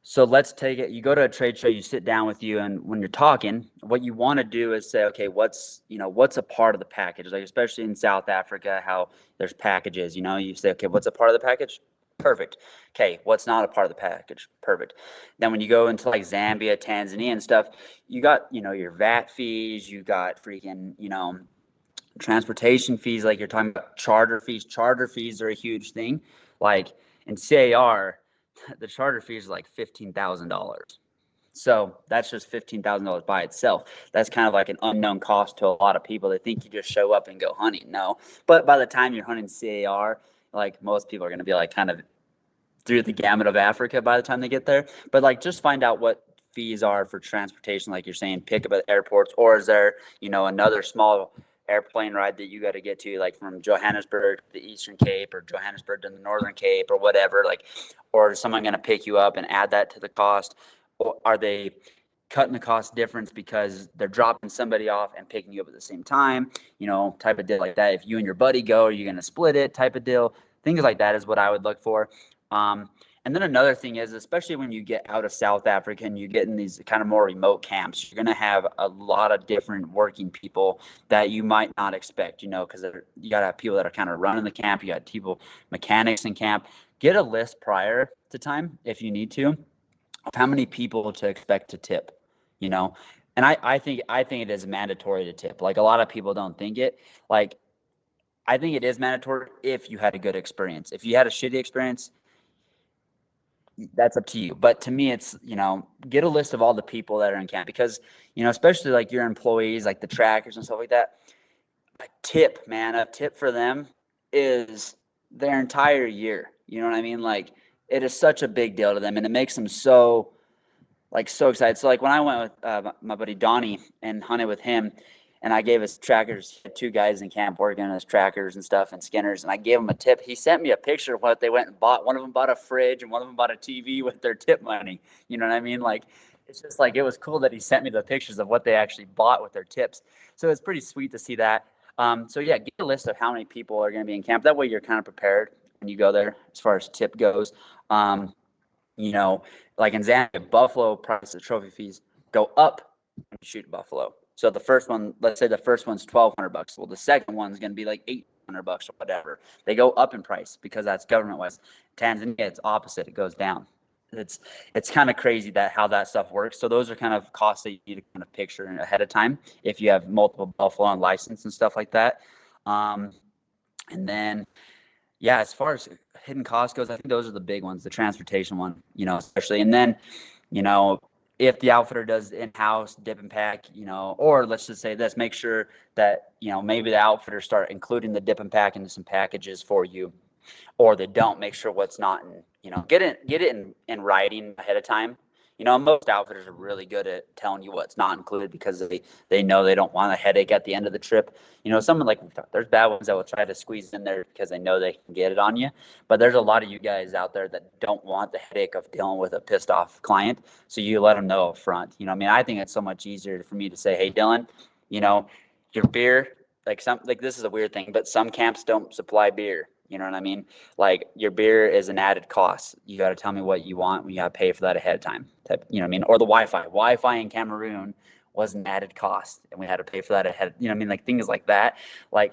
so let's take it. You go to a trade show, you sit down with you, and when you're talking, what you want to do is say, okay, what's a part of the package? Like, especially in South Africa, how there's packages, you know, you say, okay, what's a part of the package? Perfect. Okay, what's not a part of the package? Perfect. Then when you go into like Zambia, Tanzania and stuff, you got, you know, your VAT fees, you got freaking, you know, transportation fees, like you're talking about charter fees. Charter fees are a huge thing. Like in CAR, the charter fees are like $15,000. So that's just $15,000 by itself. That's kind of like an unknown cost to a lot of people. They think you just show up and go hunting. No, but by the time you're hunting CAR, like most people are going to be like kind of through the gamut of Africa by the time they get there. But like just find out what fees are for transportation, like you're saying, pick up at airports, or is there, you know, another small airplane ride that you got to get to, like from Johannesburg to the Eastern Cape, or Johannesburg to the Northern Cape, or whatever, like, or is someone going to pick you up and add that to the cost? Or are they cutting the cost difference because they're dropping somebody off and picking you up at the same time, you know, type of deal like that? If you and your buddy go, are you going to split it, type of deal? Things like that is what I would look for. And then another thing is, especially when you get out of South Africa and you get in these kind of more remote camps, you're going to have a lot of different working people that you might not expect, you know, because you got to have people that are kind of running the camp. You got people, mechanics in camp. Get a list prior to time, if you need to, of how many people to expect to tip, you know. And I think it is mandatory to tip. Like, a lot of people don't think it. Like, I think it is mandatory if you had a good experience. If you had a shitty experience, that's up to you. But to me, it's, you know, get a list of all the people that are in camp, because, you know, especially like your employees, like the trackers and stuff like that, a tip for them is their entire year. You know what I mean? Like, it is such a big deal to them, and it makes them so excited. So like when I went with my buddy Donnie and hunted with him, and I gave his trackers, two guys in camp working on his trackers and stuff and skinners, and I gave him a tip. He sent me a picture of what they went and bought. One of them bought a fridge, and one of them bought a TV with their tip money. You know what I mean? Like, it's just like, it was cool that he sent me the pictures of what they actually bought with their tips. So it's pretty sweet to see that. So yeah, get a list of how many people are going to be in camp. That way you're kind of prepared when you go there as far as tip goes. You know, like in Zambia, buffalo price of trophy fees go up when you shoot buffalo. So the first one, let's say the first one's $1,200. Well, the second one's going to be like $800 or whatever. They go up in price because that's government wise. Tanzania, it's opposite; it goes down. It's kind of crazy that how that stuff works. So those are kind of costs that you need to kind of picture ahead of time if you have multiple buffalo on license and stuff like that. And then, yeah, as far as hidden cost goes, I think those are the big ones, the transportation one, you know, especially. And then, you know, if the outfitter does in-house dip and pack, you know, or let's just say this, make sure that, you know, maybe the outfitter start including the dip and pack into some packages for you, or they don't, make sure what's not in, you know, get it in writing ahead of time. You know, most outfitters are really good at telling you what's not included because they know they don't want a headache at the end of the trip. You know, someone like, there's bad ones that will try to squeeze in there because they know they can get it on you. But there's a lot of you guys out there that don't want the headache of dealing with a pissed off client. So you let them know up front. You know, I mean, I think it's so much easier for me to say, hey, Dylan, you know, your beer, like this is a weird thing, but some camps don't supply beer. You know what I mean? Like, your beer is an added cost. You got to tell me what you want. You got to pay for that ahead of time. You know what I mean? Or the Wi-Fi. Wi-Fi in Cameroon was an added cost, and we had to pay for that ahead. You know what I mean? Like, things like that. Like,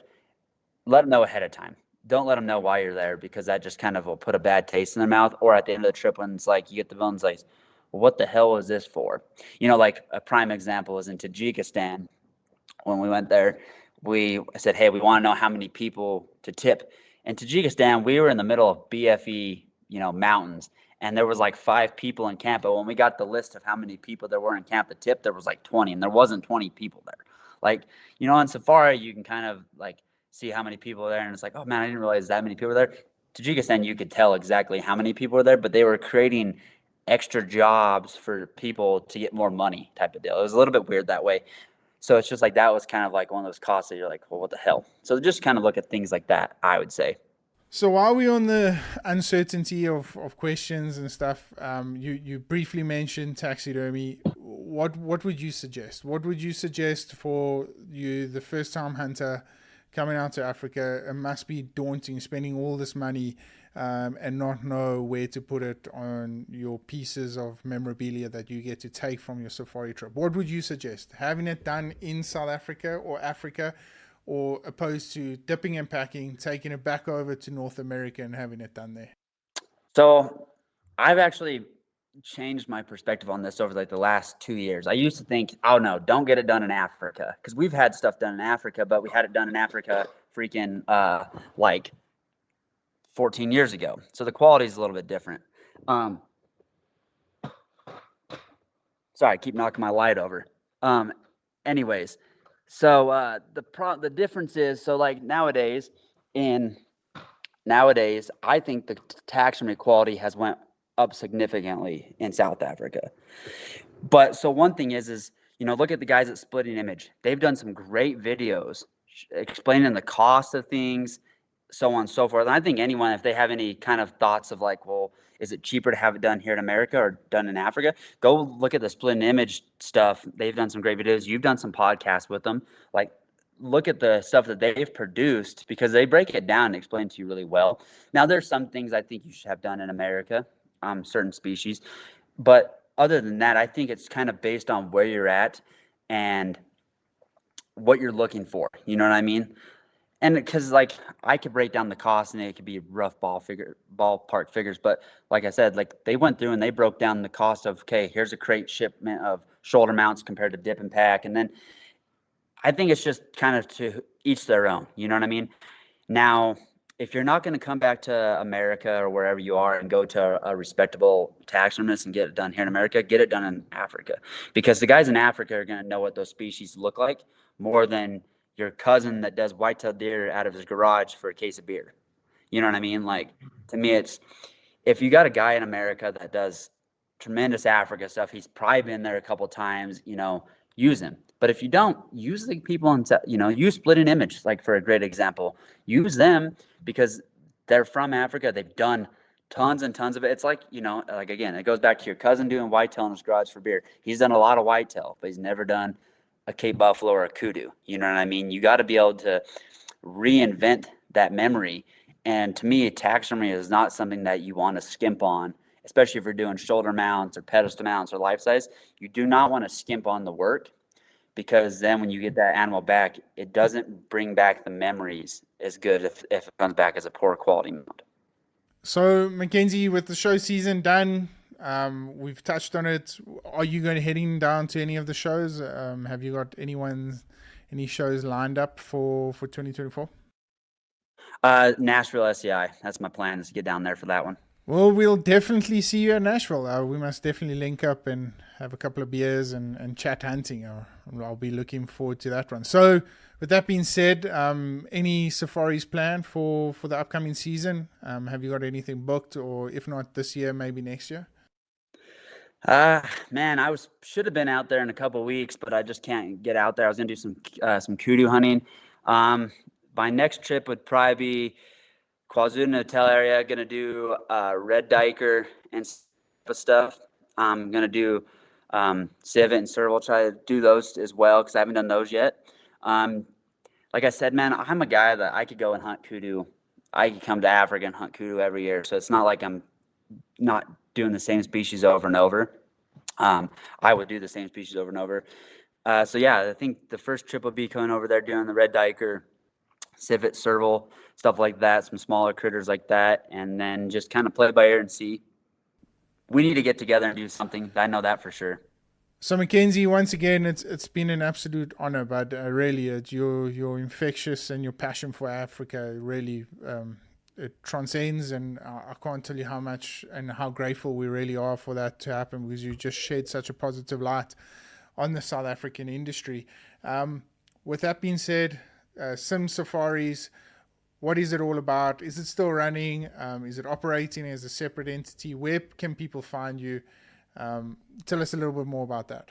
let them know ahead of time. Don't let them know why you're there, because that just kind of will put a bad taste in their mouth. Or at the end of the trip, when it's like you get the bill and it's like, well, what the hell was this for? You know, like a prime example is in Tajikistan. When we went there, I said, hey, we want to know how many people to tip. In Tajikistan, we were in the middle of BFE, you know, mountains, and there was like 5 people in camp. But when we got the list of how many people there were in camp to tip, there was like 20, and there wasn't 20 people there. Like, you know, on Safari, you can kind of like see how many people are there, and it's like, oh man, I didn't realize that many people were there. Tajikistan, you could tell exactly how many people were there, but they were creating extra jobs for people to get more money type of deal. It was a little bit weird that way. So it's just like, that was kind of like one of those costs that you're like, well, what the hell? So just kind of look at things like that, I would say. So while we're on the uncertainty of questions and stuff, you briefly mentioned taxidermy. What would you suggest? What would you suggest for you, the first time hunter coming out to Africa? It must be daunting spending all this money and not know where to put it on your pieces of memorabilia that you get to take from your safari trip. What would you suggest? Having it done in South Africa or Africa, or opposed to dipping and packing, taking it back over to North America and having it done there? So I've actually changed my perspective on this over like the last 2 years. I used to think, oh no, don't get it done in Africa, because we've had stuff done in Africa, but we had it done in Africa freaking like 14 years ago. So the quality is a little bit different. Sorry, I keep knocking my light over. Anyways, so the difference is, so like nowadays, I think the taxidermy quality has went up significantly in South Africa. But so one thing is, you know, look at the guys at Splitting Image. They've done some great videos explaining the cost of things, so on and so forth. And I think anyone, if they have any kind of thoughts of like, well, is it cheaper to have it done here in America or done in Africa? Go look at the Splitting Image stuff. They've done some great videos. You've done some podcasts with them. Like, look at the stuff that they've produced, because they break it down and explain to you really well. Now, there's some things I think you should have done in America, certain species. But other than that, I think it's kind of based on where you're at and what you're looking for. You know what I mean? And because like I could break down the cost and it could be rough ballpark figures, but like I said, like they went through and they broke down the cost of, okay, here's a crate shipment of shoulder mounts compared to dip and pack. And then I think it's just kind of to each their own. You know what I mean? Now, if you're not going to come back to America or wherever you are and go to a respectable taxidermist and get it done here in America, get it done in Africa, because the guys in Africa are going to know what those species look like more than your cousin that does white-tailed deer out of his garage for a case of beer. You know what I mean? Like, to me, it's, if you got a guy in America that does tremendous Africa stuff, he's probably been there a couple times, use him. But if you don't, use the people use Split an Image, like, for a great example. Use them because they're from Africa. They've done tons and tons of it. It's like, like, again, it goes back to your cousin doing whitetail in his garage for beer. He's done a lot of whitetail, but he's never done a Cape Buffalo or a kudu. You know what I mean? You got to be able to reinvent that memory. And to me, taxidermy is not something that you want to skimp on, especially if you're doing shoulder mounts or pedestal mounts or life size. You do not want to skimp on the work, because then when you get that animal back, it doesn't bring back the memories as good if it comes back as a poor quality mount. So, McKenzie, with the show season done, we've touched on it. Are you going to heading down to any of the shows? Have you got any shows lined up for 2024? Nashville SCI. That's my plan, is to get down there for that one. Well, we'll definitely see you in Nashville. We must definitely link up and have a couple of beers and chat hunting. I'll be looking forward to that one. So, with that being said, any safaris planned for the upcoming season? Have you got anything booked, or if not this year, maybe next year? Man, I should have been out there in a couple of weeks, but I just can't get out there. I was gonna do some kudu hunting. My next trip would probably be KwaZulu-Natal area. Gonna do red diker and stuff. I'm gonna do civet and serval. Try to do those as well, because I haven't done those yet. Like I said, man, I'm a guy that I could go and hunt kudu. I could come to Africa and hunt kudu every year, so it's not like I'm not doing the same species over and over. I would do the same species over and over. So yeah, I think the first trip would be going over there doing the red diker, civet, serval, stuff like that, some smaller critters like that, and then just kind of play by ear and see. We need to get together and do something. I know that for sure. So, McKenzie, once again, it's been an absolute honor, but really, your infectious and your passion for Africa really it transcends, and I can't tell you how much and how grateful we really are for that to happen, because you just shed such a positive light on the South African industry. With that being said, Sim Safaris, what is it all about? Is it still running? Is it operating as a separate entity? Where can people find you? Tell us a little bit more about that.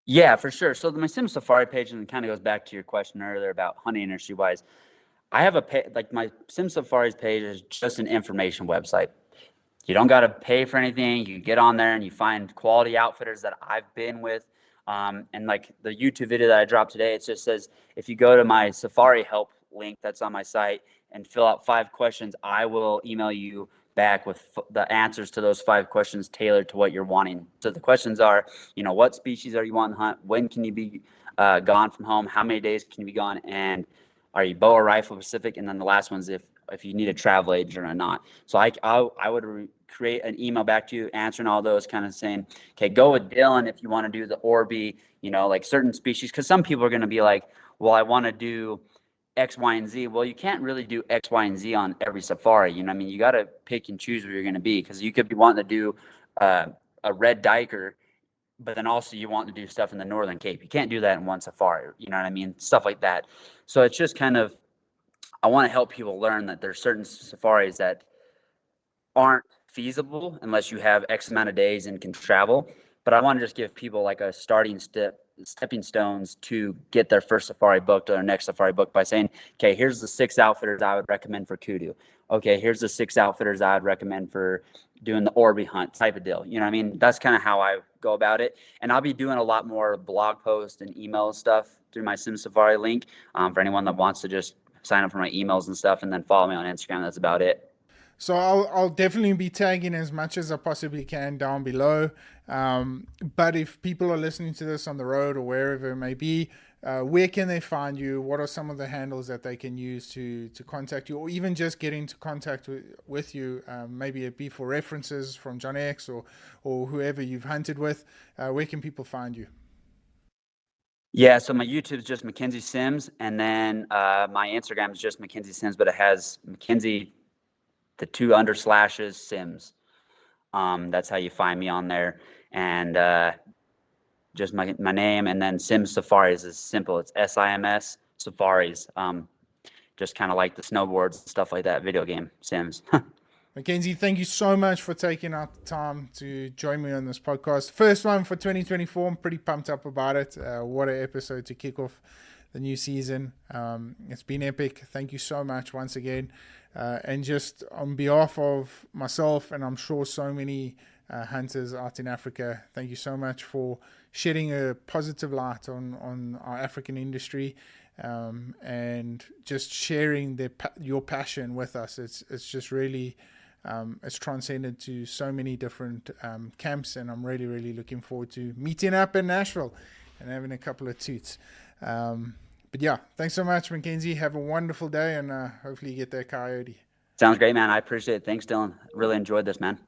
Yeah, for sure. So my Sim Safari page, and it kind of goes back to your question earlier about hunting industry wise. I have like my Sim Safaris page is just an information website. You don't got to pay for anything. You get on there and you find quality outfitters that I've been with. And like the YouTube video that I dropped today, it just says, if you go to my Safari help link that's on my site and fill out 5 questions, I will email you back with the answers to those 5 questions tailored to what you're wanting. So the questions are, what species are you wanting to hunt? When can you be gone from home? How many days can you be gone? And are you bow or rifle specific? And then the last one's if you need a travel agent or not. So I would create an email back to you answering all those, kind of saying, okay, go with Dylan if you want to do the Orby, like certain species. Because some people are going to be like, well, I want to do X, Y, and Z. Well, you can't really do X, Y, and Z on every safari. You got to pick and choose where you're going to be, because you could be wanting to do a red diker, but then also you want to do stuff in the Northern Cape. You can't do that in one safari. You know what I mean? Stuff like that. So it's just kind of, I want to help people learn that there's certain safaris that aren't feasible unless you have X amount of days and can travel. But I want to just give people like a stepping stones to get their first safari booked or their next safari booked by saying, okay, here's the 6 outfitters I would recommend for kudu. Okay, here's the 6 outfitters I would recommend for doing the Orby hunt type of deal. You know what I mean? That's kind of how I go about it. And I'll be doing a lot more blog posts and email stuff through my Sim Safari link for anyone that wants to just sign up for my emails and stuff and then follow me on Instagram. That's about it. So I'll definitely be tagging as much as I possibly can down below. But if people are listening to this on the road or wherever it may be, where can they find you? What are some of the handles that they can use to contact you, or even just get into contact with you? Maybe it be for references from John X or whoever you've hunted with. Where can people find you? Yeah, so my YouTube is just McKenzie Sims, and then my Instagram is just McKenzie Sims, but it has McKenzie, the 2 _ Sims. That's how you find me on there. And just my name, and then Sims Safaris is simple. It's SIMS Safaris. just kind of like the snowboards and stuff like that, video game Sims. McKenzie, thank you so much for taking out the time to join me on this podcast. First one for 2024. I'm pretty pumped up about it. What an episode to kick off the new season. It's been epic. Thank you so much once again. And just on behalf of myself, and I'm sure so many hunters out in Africa, thank you so much for shedding a positive light on our African industry, and just sharing your passion with us. It's just really it's transcended to so many different camps, and I'm really, really looking forward to meeting up in Nashville and having a couple of toots. But yeah, thanks so much, McKenzie. Have a wonderful day, and hopefully you get that coyote. Sounds great, man. I appreciate it. Thanks, Dylan. Really enjoyed this, man.